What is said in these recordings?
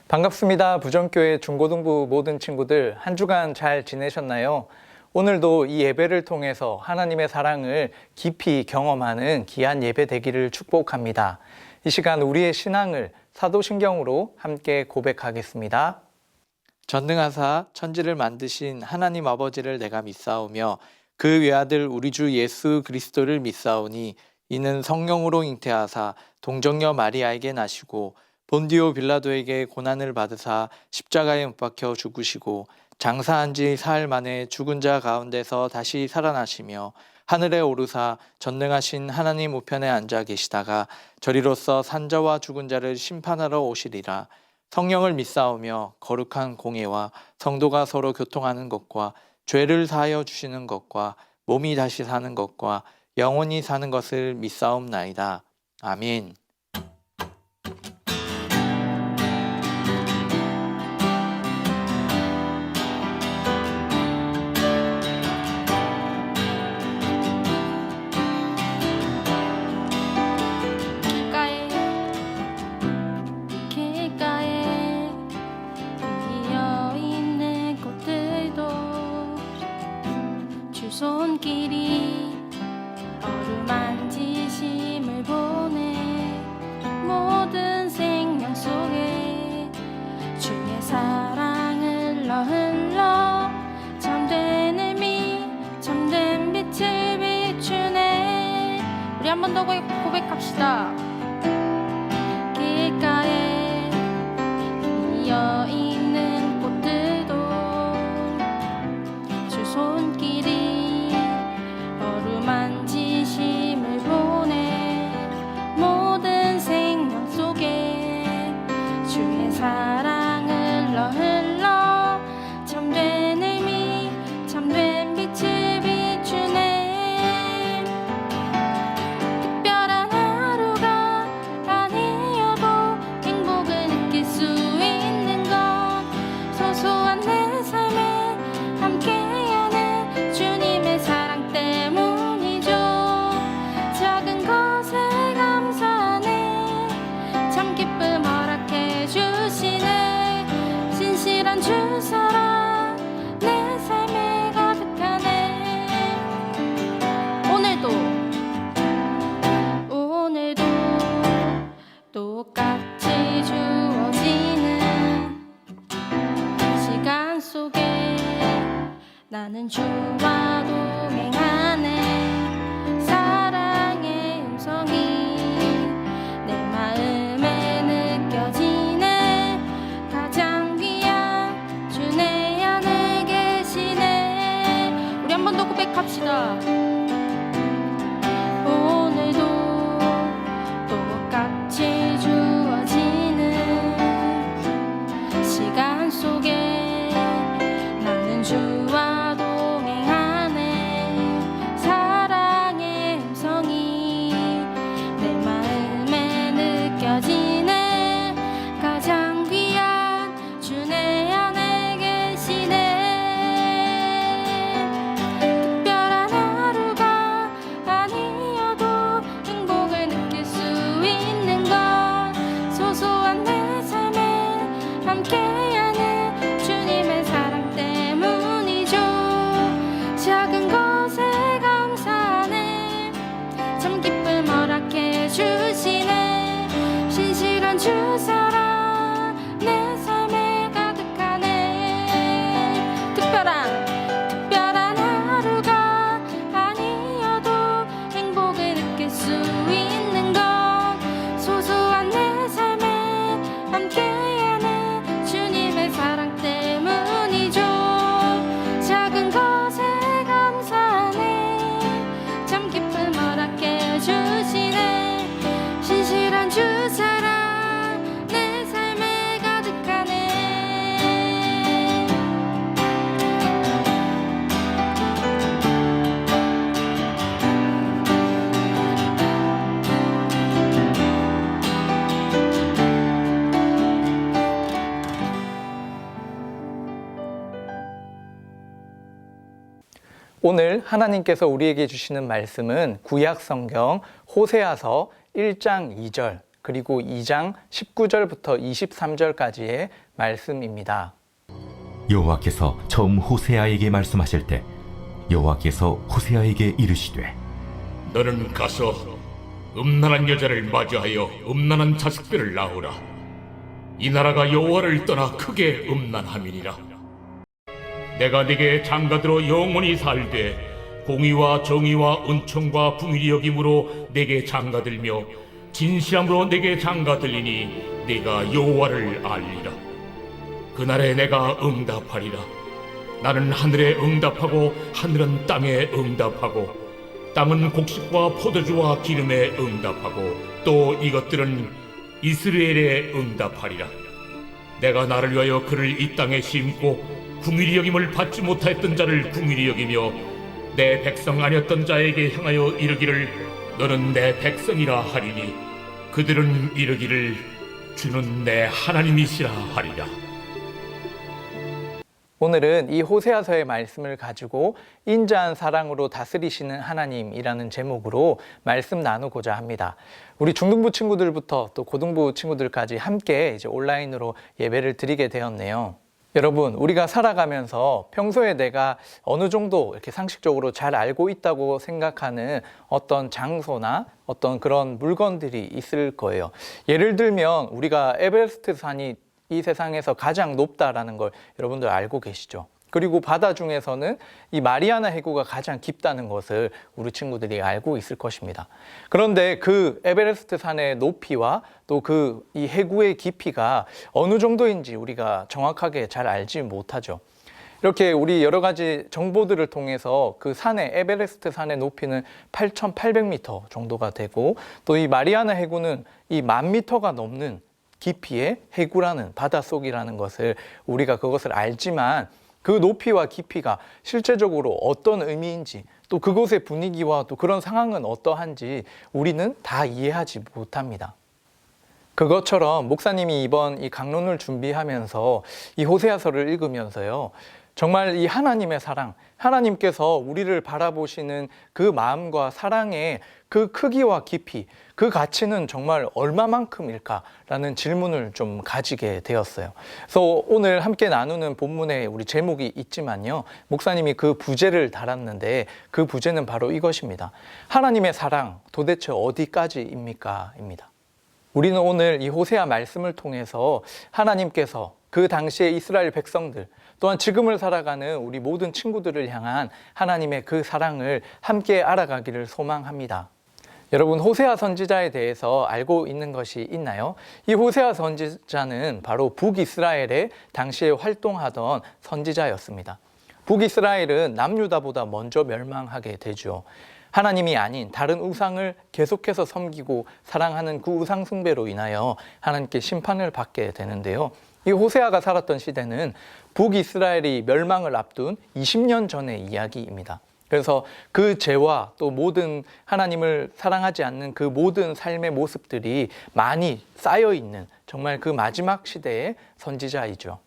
반갑습니다. 부정교회 중고등부 모든 친구들 한 주간 잘 지내셨나요? 오늘도 이 예배를 통해서 하나님의 사랑을 깊이 경험하는 귀한 예배 되기를 축복합니다. 이 시간 우리의 신앙을 사도신경으로 함께 고백하겠습니다. 전능하사 천지를 만드신 하나님 아버지를 내가 믿사오며 그 외아들 우리 주 예수 그리스도를 믿사오니 이는 성령으로 잉태하사 동정녀 마리아에게 나시고 본디오 빌라도에게 고난을 받으사 십자가에 못 박혀 죽으시고 장사한 지 사흘 만에 죽은 자 가운데서 다시 살아나시며 하늘에 오르사 전능하신 하나님 우편에 앉아 계시다가 저리로서 산자와 죽은 자를 심판하러 오시리라. 성령을 믿사오며 거룩한 공예와 성도가 서로 교통하는 것과 죄를 사하여 주시는 것과 몸이 다시 사는 것과 영원히 사는 것을 믿사옵나이다. 아멘. 손길이 어루만지심을 보내 모든 생명 속에 주의 사랑을 흘러 참된 의미 참된 빛을 비추네. 우리 한 번 더 고백합시다. 길가에 피어있는 꽃들도 주 손길이 만지심을 보내 모든 생명 속에 주의 사랑을 흘러 참된 의미 참된 빛을 비추네. 특별한 하루가 아니어도 행복을 느낄 수 있는 건 소소한 내 삶에 함께하는 주님의 사랑 때문. 신실한 주 사랑 내 삶에 가득하네. 오늘도 똑같이 주어지는 시간 속에 나는 주와 동행하네. 사랑의 음성이 내 마음에 느껴지네. 가장 귀한 주 내 안에 계시네. 우리 한 번 더 고백합시다. 오늘도 똑같이 주어지는 시간 속에 나는 주와 동행하네. 사랑의 음성이 내 마음에 느껴지네. 가장 귀한 주 내 안에 계시네. 특별한 하루가 아니어도 행복을 느낄 수 있는 건 소소한 내 삶에 함께하는 주님의 사랑 때문이죠. 작은 것에 감사하네. 참 기쁨 허락해 주시네. 신실한 주 사랑 내 삶에 가득하네. 특별한 하루가 아니어도 행복을 느낄 수 있는 건 소소한 내 삶에 함께하는 주님의 사랑 때문이죠. 작은 것에 감사하네. 참 기쁨 허락해 주시네. 신실한 주 사랑 내 삶에 가득하네. 오늘 하나님께서 우리에게 주시는 말씀은 구약 성경 호세아서 1장 2절 그리고 2장 19절부터 23절까지의 말씀입니다. 여호와께서 처음 호세아에게 말씀하실 때 여호와께서 호세아에게 이르시되 너는 가서 음란한 여자를 맞이하여 음란한 자식들을 낳으라. 이 나라가 여호와를 떠나 크게 음란함이니라. 내가 네게 장가들어 영원히 살되 공의와 정의와 은총과 긍휼히 여김으로 네게 장가들며 진실함으로 네게 장가들리니 네가 여호와를 알리라. 그날에 내가 응답하리라. 나는 하늘에 응답하고 하늘은 땅에 응답하고 땅은 곡식과 포도주와 기름에 응답하고 또 이것들은 이스라엘에 응답하리라. 내가 나를 위하여 그를 이 땅에 심고 긍휼히 여김을 받지 못하였던 자를 긍휼히 여기며 내 백성 아니었던 자에게 향하여 이르기를 너는 내 백성이라 하리니 그들은 이르기를 주는 내 하나님이시라 하리라. 오늘은 이 호세아서의 말씀을 가지고 인자한 사랑으로 다스리시는 하나님이라는 제목으로 말씀 나누고자 합니다. 우리 중등부 친구들부터 또 고등부 친구들까지 함께 이제 온라인으로 예배를 드리게 되었네요. 여러분, 우리가 살아가면서 평소에 내가 어느 정도 이렇게 상식적으로 잘 알고 있다고 생각하는 어떤 장소나 어떤 그런 물건들이 있을 거예요. 예를 들면 우리가 에베레스트 산이 이 세상에서 가장 높다라는 걸 여러분들 알고 계시죠? 그리고 바다 중에서는 이 마리아나 해구가 가장 깊다는 것을 우리 친구들이 알고 있을 것입니다. 그런데 그 에베레스트 산의 높이와 또 그 이 해구의 깊이가 어느 정도인지 우리가 정확하게 잘 알지 못하죠. 이렇게 우리 여러 가지 정보들을 통해서 그 산의 에베레스트 산의 높이는 8,800m 정도가 되고 또 이 마리아나 해구는 이 10,000m가 넘는 깊이의 해구라는 바닷속이라는 것을 우리가 그것을 알지만 그 높이와 깊이가 실제적으로 어떤 의미인지 또 그곳의 분위기와 또 그런 상황은 어떠한지 우리는 다 이해하지 못합니다. 그것처럼 목사님이 이번 이 강론을 준비하면서 이 호세아서를 읽으면서요, 정말 이 하나님의 사랑, 하나님께서 우리를 바라보시는 그 마음과 사랑의 그 크기와 깊이, 그 가치는 정말 얼마만큼일까라는 질문을 좀 가지게 되었어요. 그래서 오늘 함께 나누는 본문에 우리 제목이 있지만요, 목사님이 그 부제를 달았는데 그 부제는 바로 이것입니다. 하나님의 사랑 도대체 어디까지입니까? 입니다. 우리는 오늘 이 호세아 말씀을 통해서 하나님께서 그 당시의 이스라엘 백성들 또한 지금을 살아가는 우리 모든 친구들을 향한 하나님의 그 사랑을 함께 알아가기를 소망합니다. 여러분, 호세아 선지자에 대해서 알고 있는 것이 있나요? 이 호세아 선지자는 바로 북이스라엘에 당시에 활동하던 선지자였습니다. 북이스라엘은 남유다보다 먼저 멸망하게 되죠. 하나님이 아닌 다른 우상을 계속해서 섬기고 사랑하는 그 우상 숭배로 인하여 하나님께 심판을 받게 되는데요. 이 호세아가 살았던 시대는 북이스라엘이 멸망을 앞둔 20년 전의 이야기입니다. 그래서 그 죄와 또 모든 하나님을 사랑하지 않는 그 모든 삶의 모습들이 많이 쌓여 있는 정말 그 마지막 시대의 선지자이죠.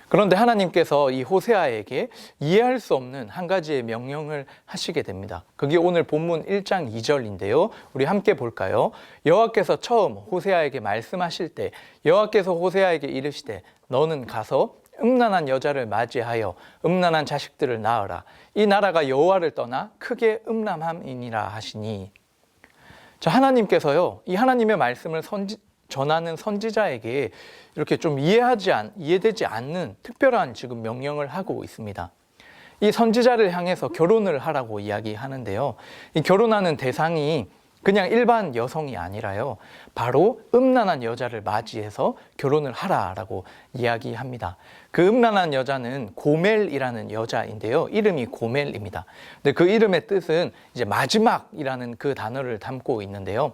그런데 하나님께서 이 호세아에게 이해할 수 없는 한 가지의 명령을 하시게 됩니다. 그게 오늘 본문 1장 2절인데요. 우리 함께 볼까요? 여호와께서 처음 호세아에게 말씀하실 때 여호와께서 호세아에게 이르시되 너는 가서 음란한 여자를 맞이하여 음란한 자식들을 낳으라. 이 나라가 여호와를 떠나 크게 음란함이니라 하시니. 자, 하나님께서요, 이 하나님의 말씀을 전하는 선지자에게 이렇게 좀 이해되지 않는 특별한 지금 명령을 하고 있습니다. 이 선지자를 향해서 결혼을 하라고 이야기하는데요. 이 결혼하는 대상이 그냥 일반 여성이 아니라요, 바로 음란한 여자를 맞이해서 결혼을 하라라고 이야기합니다. 그 음란한 여자는 고멜이라는 여자인데요, 이름이 고멜입니다. 근데 그 이름의 뜻은 이제 마지막이라는 그 단어를 담고 있는데요,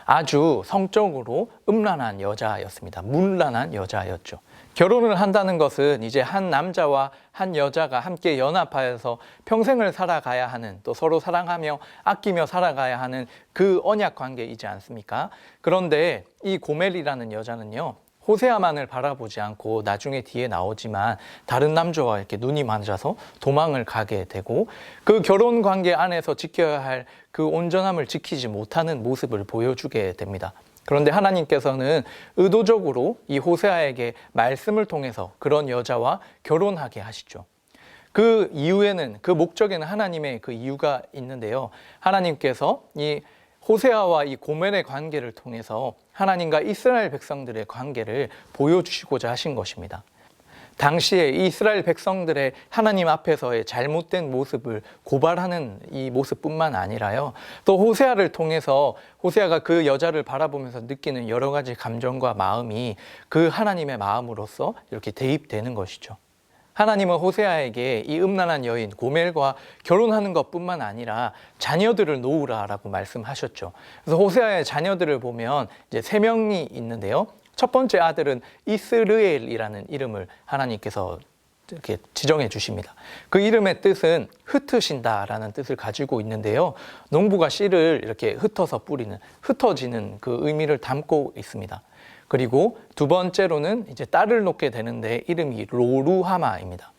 아주 성적으로 음란한 여자였습니다. 문란한 여자였죠. 결혼을 한다는 것은 이제 한 남자와 한 여자가 함께 연합하여서 평생을 살아가야 하는, 또 서로 사랑하며 아끼며 살아가야 하는 그 언약 관계이지 않습니까? 그런데 이 고멜이라는 여자는요, 호세아만을 바라보지 않고 나중에 뒤에 나오지만 다른 남자와 이렇게 눈이 맞아서 도망을 가게 되고 그 결혼 관계 안에서 지켜야 할 그 온전함을 지키지 못하는 모습을 보여주게 됩니다. 그런데 하나님께서는 의도적으로 이 호세아에게 말씀을 통해서 그런 여자와 결혼하게 하시죠. 그 이유에는, 그 목적에는 하나님의 그 이유가 있는데요. 하나님께서 이 호세아와 이 고멜의 관계를 통해서 하나님과 이스라엘 백성들의 관계를 보여주시고자 하신 것입니다. 당시에 이스라엘 백성들의 하나님 앞에서의 잘못된 모습을 고발하는 이 모습뿐만 아니라요, 또 호세아를 통해서 호세아가 그 여자를 바라보면서 느끼는 여러 가지 감정과 마음이 그 하나님의 마음으로서 이렇게 대입되는 것이죠. 하나님은 호세아에게 이 음란한 여인 고멜과 결혼하는 것뿐만 아니라 자녀들을 놓으라라고 말씀하셨죠. 그래서 호세아의 자녀들을 보면 이제 3명이 있는데요. 첫 번째 아들은 이스르엘이라는 이름을 하나님께서 이렇게 지정해 주십니다. 그 이름의 뜻은 흩으신다라는 뜻을 가지고 있는데요. 농부가 씨를 이렇게 흩어서 뿌리는, 흩어지는 그 의미를 담고 있습니다. 그리고 두 번째로는 이제 딸을 놓게 되는데 이름이 로루하마입니다.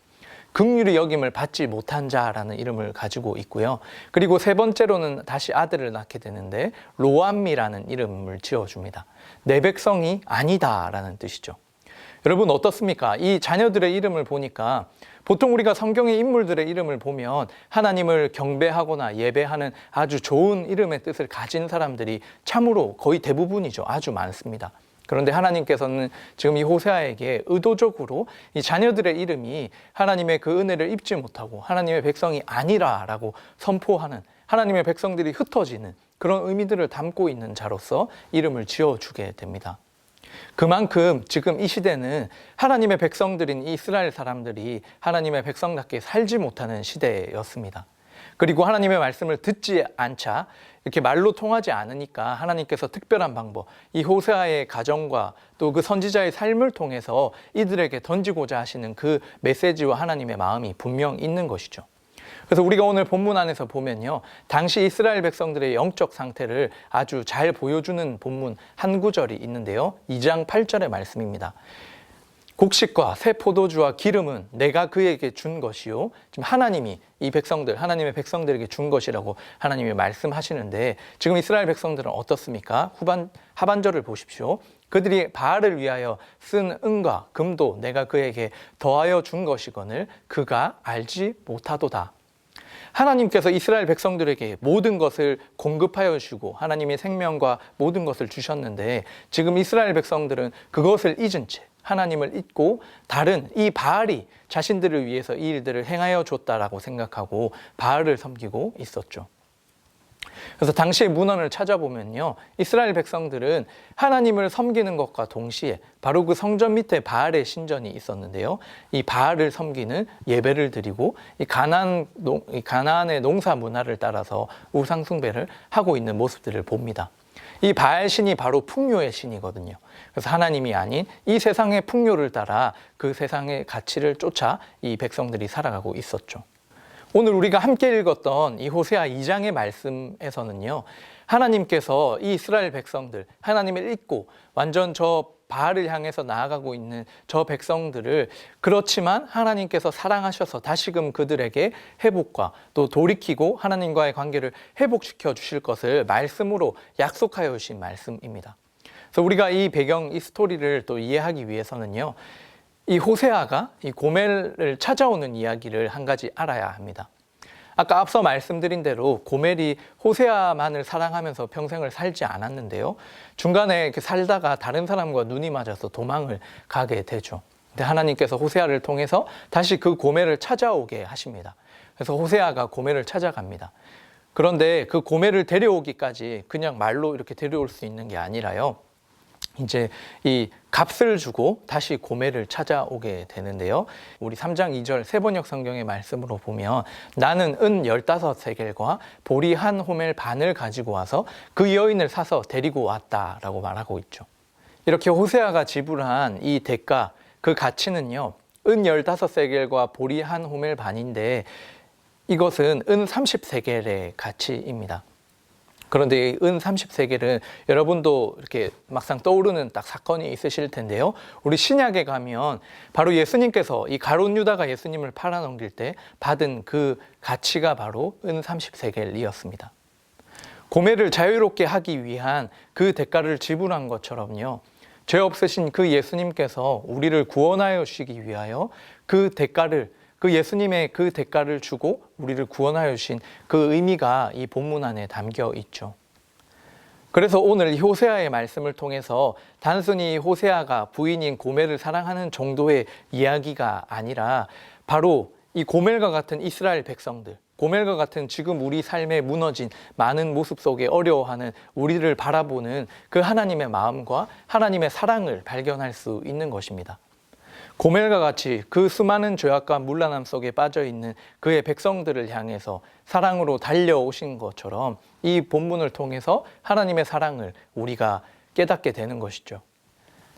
긍휼히 여김을 받지 못한 자라는 이름을 가지고 있고요. 그리고 세 번째로는 다시 아들을 낳게 되는데 로암미라는 이름을 지어줍니다. 내 백성이 아니다라는 뜻이죠. 여러분 어떻습니까? 이 자녀들의 이름을 보니까 보통 우리가 성경의 인물들의 이름을 보면 하나님을 경배하거나 예배하는 아주 좋은 이름의 뜻을 가진 사람들이 참으로 거의 대부분이죠. 아주 많습니다. 그런데 하나님께서는 지금 이 호세아에게 의도적으로 이 자녀들의 이름이 하나님의 그 은혜를 입지 못하고 하나님의 백성이 아니라라고 선포하는, 하나님의 백성들이 흩어지는 그런 의미들을 담고 있는 자로서 이름을 지어주게 됩니다. 그만큼 지금 이 시대는 하나님의 백성들인 이스라엘 사람들이 하나님의 백성답게 살지 못하는 시대였습니다. 그리고 하나님의 말씀을 듣지 않자 이렇게 말로 통하지 않으니까 하나님께서 특별한 방법, 이 호세아의 가정과 또 그 선지자의 삶을 통해서 이들에게 던지고자 하시는 그 메시지와 하나님의 마음이 분명 있는 것이죠. 그래서 우리가 오늘 본문 안에서 보면요, 당시 이스라엘 백성들의 영적 상태를 아주 잘 보여주는 본문 한 구절이 있는데요. 2장 8절의 말씀입니다. 곡식과 새 포도주와 기름은 내가 그에게 준 것이요. 지금 하나님이 이 백성들, 하나님의 백성들에게 준 것이라고 하나님이 말씀하시는데 지금 이스라엘 백성들은 어떻습니까? 하반절을 보십시오. 그들이 바알을 위하여 쓴 은과 금도 내가 그에게 더하여 준 것이거늘 그가 알지 못하도다. 하나님께서 이스라엘 백성들에게 모든 것을 공급하여 주시고 하나님의 생명과 모든 것을 주셨는데 지금 이스라엘 백성들은 그것을 잊은 채 하나님을 잊고 다른 이 바알이 자신들을 위해서 이 일들을 행하여 줬다라고 생각하고 바알을 섬기고 있었죠. 그래서 당시의 문헌을 찾아보면요, 이스라엘 백성들은 하나님을 섬기는 것과 동시에 바로 그 성전 밑에 바알의 신전이 있었는데요, 이 바알을 섬기는 예배를 드리고 이 가나안의 농사 문화를 따라서 우상 숭배를 하고 있는 모습들을 봅니다. 이 바알 신이 바로 풍요의 신이거든요. 그래서 하나님이 아닌 이 세상의 풍요를 따라 그 세상의 가치를 쫓아 이 백성들이 살아가고 있었죠. 오늘 우리가 함께 읽었던 이 호세아 2장의 말씀에서는요, 하나님께서 이 이스라엘 백성들, 하나님을 잊고 완전 저 바알을 향해서 나아가고 있는 저 백성들을, 그렇지만 하나님께서 사랑하셔서 다시금 그들에게 회복과 또 돌이키고 하나님과의 관계를 회복시켜 주실 것을 말씀으로 약속하여 주신 말씀입니다. 그래서 우리가 이 배경, 이 스토리를 또 이해하기 위해서는요, 이 호세아가 이 고멜을 찾아오는 이야기를 한 가지 알아야 합니다. 아까 앞서 말씀드린 대로 고멜이 호세아만을 사랑하면서 평생을 살지 않았는데요, 중간에 살다가 다른 사람과 눈이 맞아서 도망을 가게 되죠. 근데 하나님께서 호세아를 통해서 다시 그 고멜을 찾아오게 하십니다. 그래서 호세아가 고멜을 찾아갑니다. 그런데 그 고멜을 데려오기까지 그냥 말로 이렇게 데려올 수 있는 게 아니라요, 이제 이 값을 주고 다시 고멜을 찾아오게 되는데요, 우리 3장 2절 세번역 성경의 말씀으로 보면 나는 은 15세겔과 보리 한 호멜 반을 가지고 와서 그 여인을 사서 데리고 왔다라고 말하고 있죠. 이렇게 호세아가 지불한 이 대가, 그 가치는요, 은 15세겔과 보리 한 호멜 반인데 이것은 은 30세겔의 가치입니다. 그런데 은 30세겔은 여러분도 이렇게 막상 떠오르는 딱 사건이 있으실 텐데요, 우리 신약에 가면 바로 예수님께서 이 가룟 유다가 예수님을 팔아넘길 때 받은 그 가치가 바로 은 30세겔이었습니다. 고멜을 자유롭게 하기 위한 그 대가를 지불한 것처럼요. 죄 없으신 그 예수님께서 우리를 구원하여 주시기 위하여 그 대가를, 그 예수님의 그 대가를 주고 우리를 구원하여 주신 그 의미가 이 본문 안에 담겨 있죠. 그래서 오늘 이 호세아의 말씀을 통해서 단순히 호세아가 부인인 고멜을 사랑하는 정도의 이야기가 아니라 바로 이 고멜과 같은 이스라엘 백성들, 고멜과 같은 지금 우리 삶에 무너진 많은 모습 속에 어려워하는 우리를 바라보는 그 하나님의 마음과 하나님의 사랑을 발견할 수 있는 것입니다. 고멜과 같이 그 수많은 죄악과 문란함 속에 빠져 있는 그의 백성들을 향해서 사랑으로 달려오신 것처럼 이 본문을 통해서 하나님의 사랑을 우리가 깨닫게 되는 것이죠.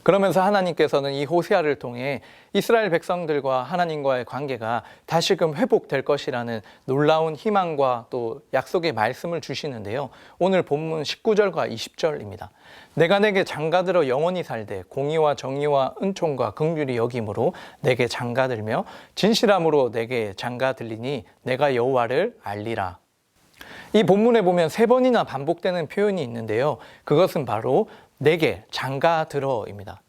그러면서 하나님께서는 이 호세아를 통해 이스라엘 백성들과 하나님과의 관계가 다시금 회복될 것이라는 놀라운 희망과 또 약속의 말씀을 주시는데요. 오늘 본문 19절과 20절입니다. 내가 내게 장가들어 영원히 살되 공의와 정의와 은총과 긍휼이 여김으로 내게 장가들며 진실함으로 내게 장가들리니 내가 여호와를 알리라. 이 본문에 보면 3번이나 반복되는 표현이 있는데요. 그것은 바로 내게 장가들어입니다.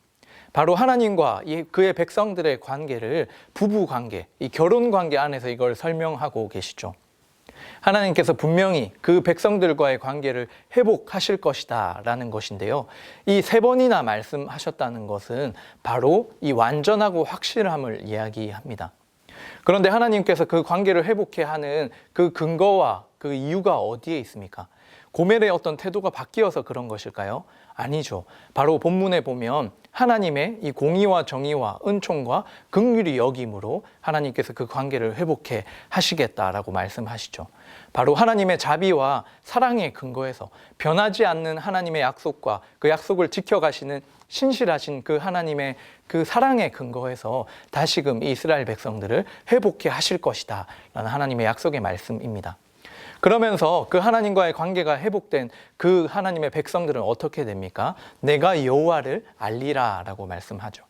바로 하나님과 그의 백성들의 관계를 부부 관계, 이 결혼 관계 안에서 이걸 설명하고 계시죠. 하나님께서 분명히 그 백성들과의 관계를 회복하실 것이다 라는 것인데요. 이 3번이나 말씀하셨다는 것은 바로 이 완전하고 확실함을 이야기합니다. 그런데 하나님께서 그 관계를 회복해 하는 그 근거와 그 이유가 어디에 있습니까? 고멜의 어떤 태도가 바뀌어서 그런 것일까요? 아니죠. 바로 본문에 보면 하나님의 이 공의와 정의와 은총과 긍휼이 여김으로 하나님께서 그 관계를 회복해 하시겠다라고 말씀하시죠. 바로 하나님의 자비와 사랑의 근거에서 변하지 않는 하나님의 약속과 그 약속을 지켜가시는 신실하신 그 하나님의 그 사랑의 근거에서 다시금 이스라엘 백성들을 회복해 하실 것이다 라는 하나님의 약속의 말씀입니다. 그러면서 그 하나님과의 관계가 회복된 그 하나님의 백성들은 어떻게 됩니까? 내가 여호와를 알리라 라고 말씀하죠.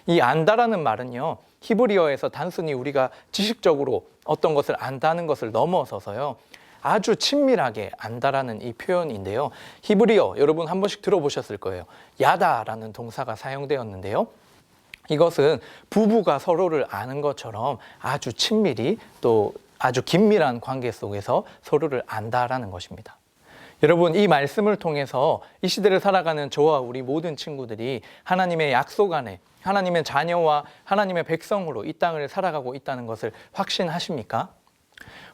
이 안다라는 말은요, 히브리어에서 단순히 우리가 지식적으로 어떤 것을 안다는 것을 넘어서서요, 아주 친밀하게 안다라는 이 표현인데요. 히브리어 여러분 한 번씩 들어보셨을 거예요. 야다라는 동사가 사용되었는데요. 이것은 부부가 서로를 아는 것처럼 아주 친밀히 또 아주 긴밀한 관계 속에서 서로를 안다라는 것입니다. 여러분, 이 말씀을 통해서 이 시대를 살아가는 저와 우리 모든 친구들이 하나님의 약속 안에 하나님의 자녀와 하나님의 백성으로 이 땅을 살아가고 있다는 것을 확신하십니까?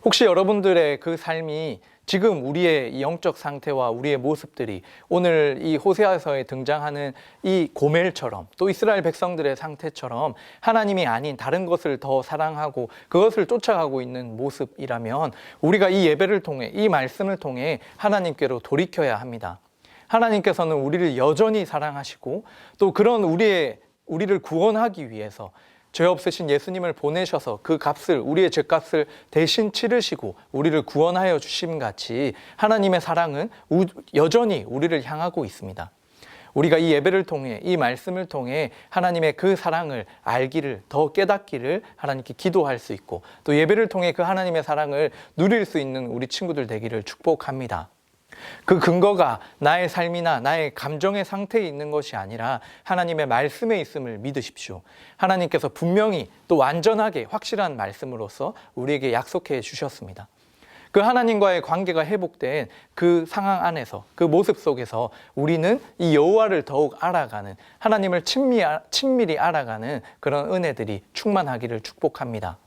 혹시 여러분들의 그 삶이 지금 우리의 영적 상태와 우리의 모습들이 오늘 이 호세아서에 등장하는 이 고멜처럼 또 이스라엘 백성들의 상태처럼 하나님이 아닌 다른 것을 더 사랑하고 그것을 쫓아가고 있는 모습이라면 우리가 이 예배를 통해 이 말씀을 통해 하나님께로 돌이켜야 합니다. 하나님께서는 우리를 여전히 사랑하시고 또 그런 우리를 구원하기 위해서 죄 없으신 예수님을 보내셔서 그 값을, 우리의 죄값을 대신 치르시고 우리를 구원하여 주심 같이 하나님의 사랑은 여전히 우리를 향하고 있습니다. 우리가 이 예배를 통해, 이 말씀을 통해 하나님의 그 사랑을 알기를, 더 깨닫기를 하나님께 기도할 수 있고 또 예배를 통해 그 하나님의 사랑을 누릴 수 있는 우리 친구들 되기를 축복합니다. 그 근거가 나의 삶이나 나의 감정의 상태에 있는 것이 아니라 하나님의 말씀에 있음을 믿으십시오. 하나님께서 분명히 또 완전하게 확실한 말씀으로서 우리에게 약속해 주셨습니다. 그 하나님과의 관계가 회복된 그 상황 안에서 그 모습 속에서 우리는 이 여호와를 더욱 알아가는 하나님을 친밀히 알아가는 그런 은혜들이 충만하기를 축복합니다.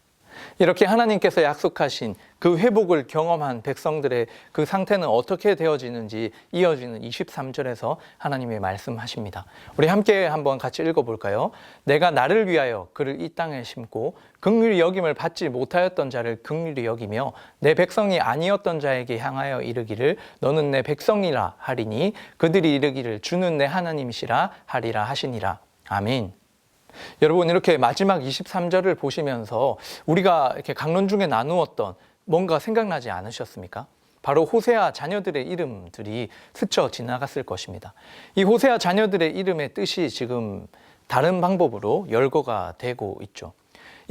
이렇게 하나님께서 약속하신 그 회복을 경험한 백성들의 그 상태는 어떻게 되어지는지 이어지는 23절에서 하나님이 말씀하십니다. 우리 함께 한번 같이 읽어볼까요? 내가 나를 위하여 그를 이 땅에 심고 긍휼히 여김을 받지 못하였던 자를 긍휼히 여기며 내 백성이 아니었던 자에게 향하여 이르기를 너는 내 백성이라 하리니 그들이 이르기를 주는 내 하나님이시라 하리라 하시니라. 아멘. 여러분, 이렇게 마지막 23절을 보시면서 우리가 이렇게 강론 중에 나누었던 뭔가 생각나지 않으셨습니까? 바로 호세아 자녀들의 이름들이 스쳐 지나갔을 것입니다. 이 호세아 자녀들의 이름의 뜻이 지금 다른 방법으로 열거가 되고 있죠.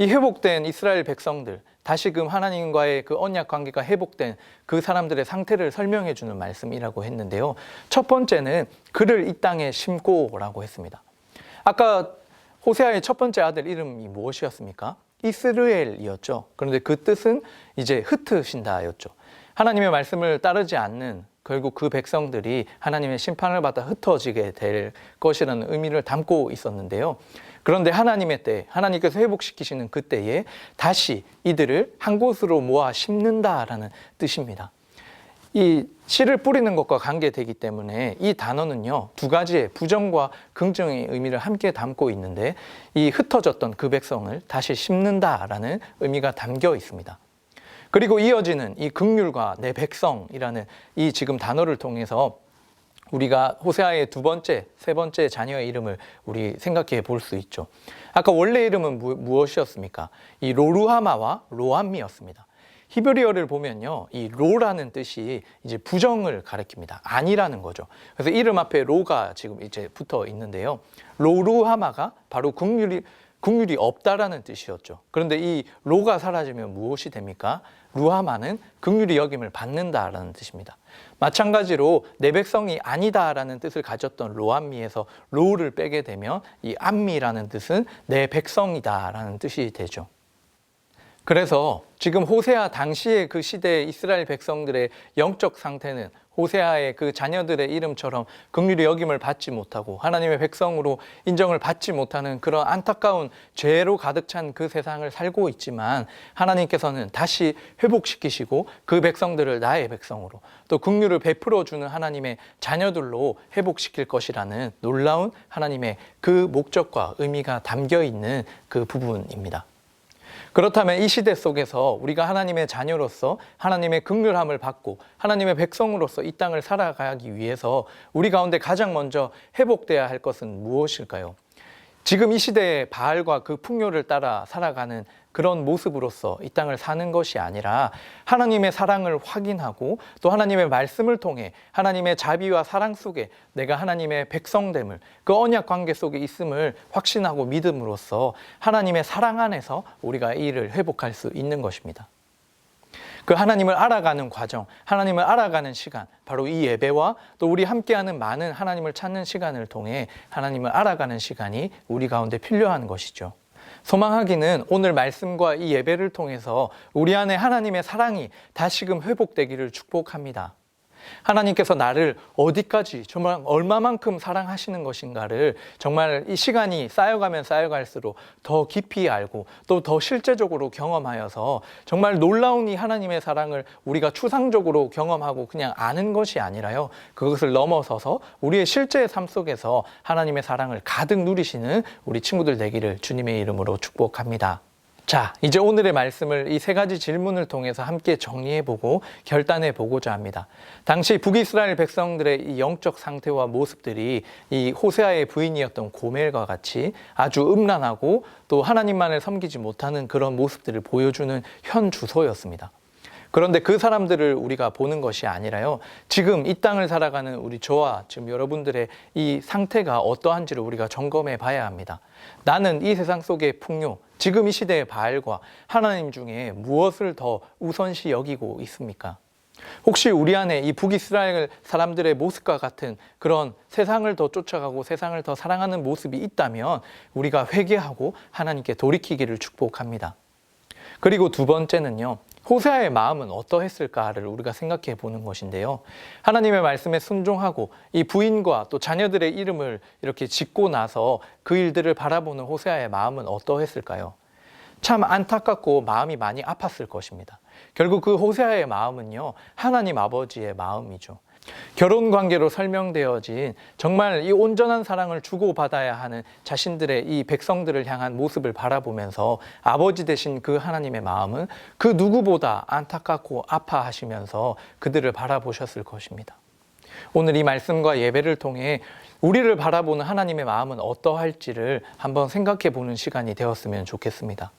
이 회복된 이스라엘 백성들, 다시금 하나님과의 그 언약 관계가 회복된 그 사람들의 상태를 설명해 주는 말씀이라고 했는데요. 첫 번째는 그를 이 땅에 심고라고 했습니다. 아까 호세아의 첫 번째 아들 이름이 무엇이었습니까? 이스르엘이었죠. 그런데 그 뜻은 이제 흩으신다였죠. 하나님의 말씀을 따르지 않는 결국 그 백성들이 하나님의 심판을 받아 흩어지게 될 것이라는 의미를 담고 있었는데요. 그런데 하나님의 때, 하나님께서 회복시키시는 그때에 다시 이들을 한 곳으로 모아 심는다라는 뜻입니다. 이 씨를 뿌리는 것과 관계되기 때문에 이 단어는요, 두 가지의 부정과 긍정의 의미를 함께 담고 있는데 이 흩어졌던 그 백성을 다시 심는다라는 의미가 담겨 있습니다. 그리고 이어지는 이 긍휼과 내 백성이라는 이 지금 단어를 통해서 우리가 호세아의 두 번째, 세 번째 자녀의 이름을 우리 생각해 볼 수 있죠. 아까 원래 이름은 무엇이었습니까? 이 로루하마와 로암미였습니다. 히브리어를 보면요, 이 로라는 뜻이 이제 부정을 가리킵니다. 아니라는 거죠. 그래서 이름 앞에 로가 지금 이제 붙어 있는데요. 로루하마가 바로 긍휼이 없다라는 뜻이었죠. 그런데 이 로가 사라지면 무엇이 됩니까? 루하마는 긍휼히 여김을 받는다라는 뜻입니다. 마찬가지로 내 백성이 아니다라는 뜻을 가졌던 로암미에서 로를 빼게 되면 이 암미라는 뜻은 내 백성이다라는 뜻이 되죠. 그래서 지금 호세아 당시의 그 시대의 이스라엘 백성들의 영적 상태는 호세아의 그 자녀들의 이름처럼 긍휼히 여김을 받지 못하고 하나님의 백성으로 인정을 받지 못하는 그런 안타까운 죄로 가득 찬 그 세상을 살고 있지만 하나님께서는 다시 회복시키시고 그 백성들을 나의 백성으로 또 긍휼을 베풀어 주는 하나님의 자녀들로 회복시킬 것이라는 놀라운 하나님의 그 목적과 의미가 담겨 있는 그 부분입니다. 그렇다면 이 시대 속에서 우리가 하나님의 자녀로서 하나님의 긍휼함을 받고 하나님의 백성으로서 이 땅을 살아가기 위해서 우리 가운데 가장 먼저 회복돼야 할 것은 무엇일까요? 지금 이 시대의 바알과 그 풍요를 따라 살아가는 그런 모습으로서 이 땅을 사는 것이 아니라 하나님의 사랑을 확인하고 또 하나님의 말씀을 통해 하나님의 자비와 사랑 속에 내가 하나님의 백성됨을, 그 언약 관계 속에 있음을 확신하고 믿음으로써 하나님의 사랑 안에서 우리가 이 일을 회복할 수 있는 것입니다. 그 하나님을 알아가는 과정, 하나님을 알아가는 시간, 바로 이 예배와 또 우리 함께하는 많은 하나님을 찾는 시간을 통해 하나님을 알아가는 시간이 우리 가운데 필요한 것이죠. 소망하기는 오늘 말씀과 이 예배를 통해서 우리 안에 하나님의 사랑이 다시금 회복되기를 축복합니다. 하나님께서 나를 어디까지 정말 얼마만큼 사랑하시는 것인가를 정말 이 시간이 쌓여가면 쌓여갈수록 더 깊이 알고 또 더 실제적으로 경험하여서 정말 놀라운 이 하나님의 사랑을 우리가 추상적으로 경험하고 그냥 아는 것이 아니라요, 그것을 넘어서서 우리의 실제 삶 속에서 하나님의 사랑을 가득 누리시는 우리 친구들 되기를 주님의 이름으로 축복합니다. 자, 이제 오늘의 말씀을 이 세 가지 질문을 통해서 함께 정리해보고 결단해보고자 합니다. 당시 북이스라엘 백성들의 이 영적 상태와 모습들이 이 호세아의 부인이었던 고멜과 같이 아주 음란하고 또 하나님만을 섬기지 못하는 그런 모습들을 보여주는 현 주소였습니다. 그런데 그 사람들을 우리가 보는 것이 아니라요, 지금 이 땅을 살아가는 우리 저와 지금 여러분들의 이 상태가 어떠한지를 우리가 점검해 봐야 합니다. 나는 이 세상 속의 풍요, 지금 이 시대의 바알과 하나님 중에 무엇을 더 우선시 여기고 있습니까? 혹시 우리 안에 이 북이스라엘 사람들의 모습과 같은 그런 세상을 더 쫓아가고 세상을 더 사랑하는 모습이 있다면 우리가 회개하고 하나님께 돌이키기를 축복합니다. 그리고 두 번째는요, 호세아의 마음은 어떠했을까를 우리가 생각해 보는 것인데요. 하나님의 말씀에 순종하고 이 부인과 또 자녀들의 이름을 이렇게 짓고 나서 그 일들을 바라보는 호세아의 마음은 어떠했을까요? 참 안타깝고 마음이 많이 아팠을 것입니다. 결국 그 호세아의 마음은요, 하나님 아버지의 마음이죠. 결혼 관계로 설명되어진 정말 이 온전한 사랑을 주고받아야 하는 자신들의 이 백성들을 향한 모습을 바라보면서 아버지 되신 그 하나님의 마음은 그 누구보다 안타깝고 아파하시면서 그들을 바라보셨을 것입니다. 오늘 이 말씀과 예배를 통해 우리를 바라보는 하나님의 마음은 어떠할지를 한번 생각해 보는 시간이 되었으면 좋겠습니다.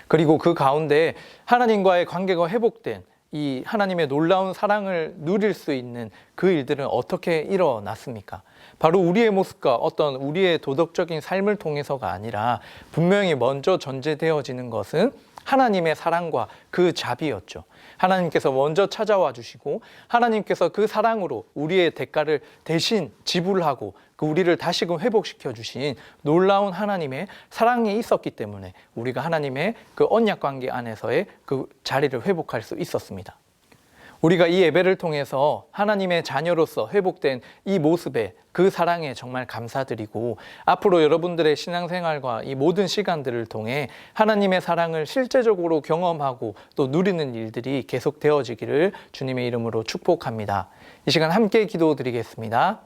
그리고 그 가운데 하나님과의 관계가 회복된 이 하나님의 놀라운 사랑을 누릴 수 있는 그 일들은 어떻게 일어났습니까? 바로 우리의 모습과 어떤 우리의 도덕적인 삶을 통해서가 아니라 분명히 먼저 전제되어지는 것은 하나님의 사랑과 그 자비였죠. 하나님께서 먼저 찾아와 주시고 하나님께서 그 사랑으로 우리의 대가를 대신 지불하고 그 우리를 다시금 회복시켜 주신 놀라운 하나님의 사랑이 있었기 때문에 우리가 하나님의 그 언약 관계 안에서의 그 자리를 회복할 수 있었습니다. 우리가 이 예배를 통해서 하나님의 자녀로서 회복된 이 모습에 그 사랑에 정말 감사드리고 앞으로 여러분들의 신앙생활과 이 모든 시간들을 통해 하나님의 사랑을 실제적으로 경험하고 또 누리는 일들이 계속 되어지기를 주님의 이름으로 축복합니다. 이 시간 함께 기도드리겠습니다.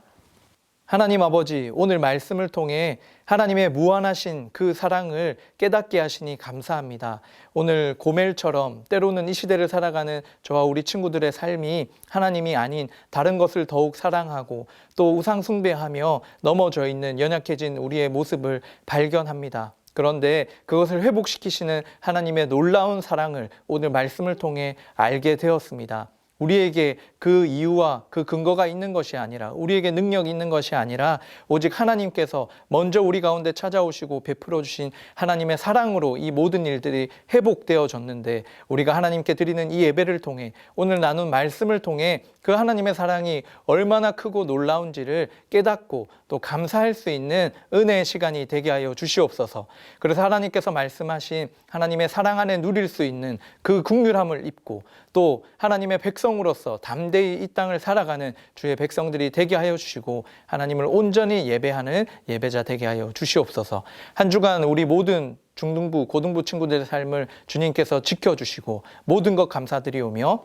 하나님 아버지, 오늘 말씀을 통해 하나님의 무한하신 그 사랑을 깨닫게 하시니 감사합니다. 오늘 고멜처럼 때로는 이 시대를 살아가는 저와 우리 친구들의 삶이 하나님이 아닌 다른 것을 더욱 사랑하고 또 우상 숭배하며 넘어져 있는 연약해진 우리의 모습을 발견합니다. 그런데 그것을 회복시키시는 하나님의 놀라운 사랑을 오늘 말씀을 통해 알게 되었습니다. 우리에게 그 이유와 그 근거가 있는 것이 아니라 우리에게 능력이 있는 것이 아니라 오직 하나님께서 먼저 우리 가운데 찾아오시고 베풀어 주신 하나님의 사랑으로 이 모든 일들이 회복되어졌는데 우리가 하나님께 드리는 이 예배를 통해 오늘 나눈 말씀을 통해 그 하나님의 사랑이 얼마나 크고 놀라운지를 깨닫고 또 감사할 수 있는 은혜의 시간이 되게 하여 주시옵소서. 그래서 하나님께서 말씀하신 하나님의 사랑 안에 누릴 수 있는 그 긍휼함을 입고 또 하나님의 백성으로서 담대히 이 땅을 살아가는 주의 백성들이 되게 하여 주시고 하나님을 온전히 예배하는 예배자 되게 하여 주시옵소서. 한 주간 우리 모든 중등부, 고등부 친구들의 삶을 주님께서 지켜주시고 모든 것 감사드리오며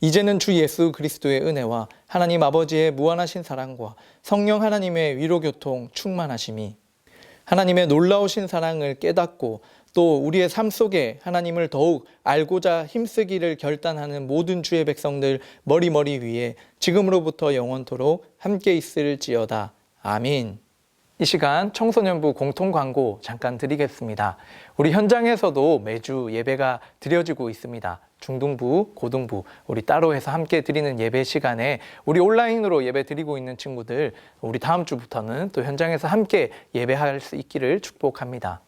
이제는 주 예수 그리스도의 은혜와 하나님 아버지의 무한하신 사랑과 성령 하나님의 위로교통 충만하심이 하나님의 놀라우신 사랑을 깨닫고 또 우리의 삶 속에 하나님을 더욱 알고자 힘쓰기를 결단하는 모든 주의 백성들 머리 위에 지금으로부터 영원토록 함께 있을지어다. 아멘. 이 시간 청소년부 공통 광고 잠깐 드리겠습니다. 우리 현장에서도 매주 예배가 드려지고 있습니다. 중등부, 고등부 우리 따로 해서 함께 드리는 예배 시간에 우리 온라인으로 예배 드리고 있는 친구들 우리 다음 주부터는 또 현장에서 함께 예배할 수 있기를 축복합니다.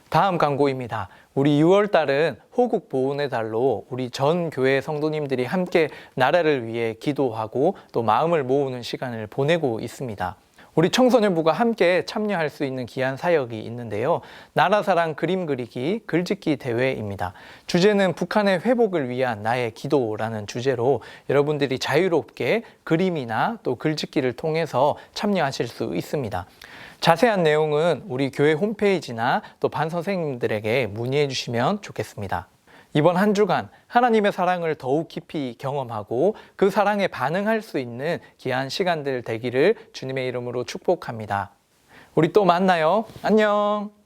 다음 광고입니다. 우리 6월 달은 호국 보훈의 달로 우리 전 교회 성도님들이 함께 나라를 위해 기도하고 또 마음을 모으는 시간을 보내고 있습니다. 우리 청소년부가 함께 참여할 수 있는 귀한 사역이 있는데요. 나라사랑 그림 그리기 글짓기 대회입니다. 주제는 북한의 회복을 위한 나의 기도라는 주제로 여러분들이 자유롭게 그림이나 또 글짓기를 통해서 참여하실 수 있습니다. 자세한 내용은 우리 교회 홈페이지나 또 반 선생님들에게 문의해 주시면 좋겠습니다. 이번 한 주간 하나님의 사랑을 더욱 깊이 경험하고 그 사랑에 반응할 수 있는 귀한 시간들 되기를 주님의 이름으로 축복합니다. 우리 또 만나요. 안녕.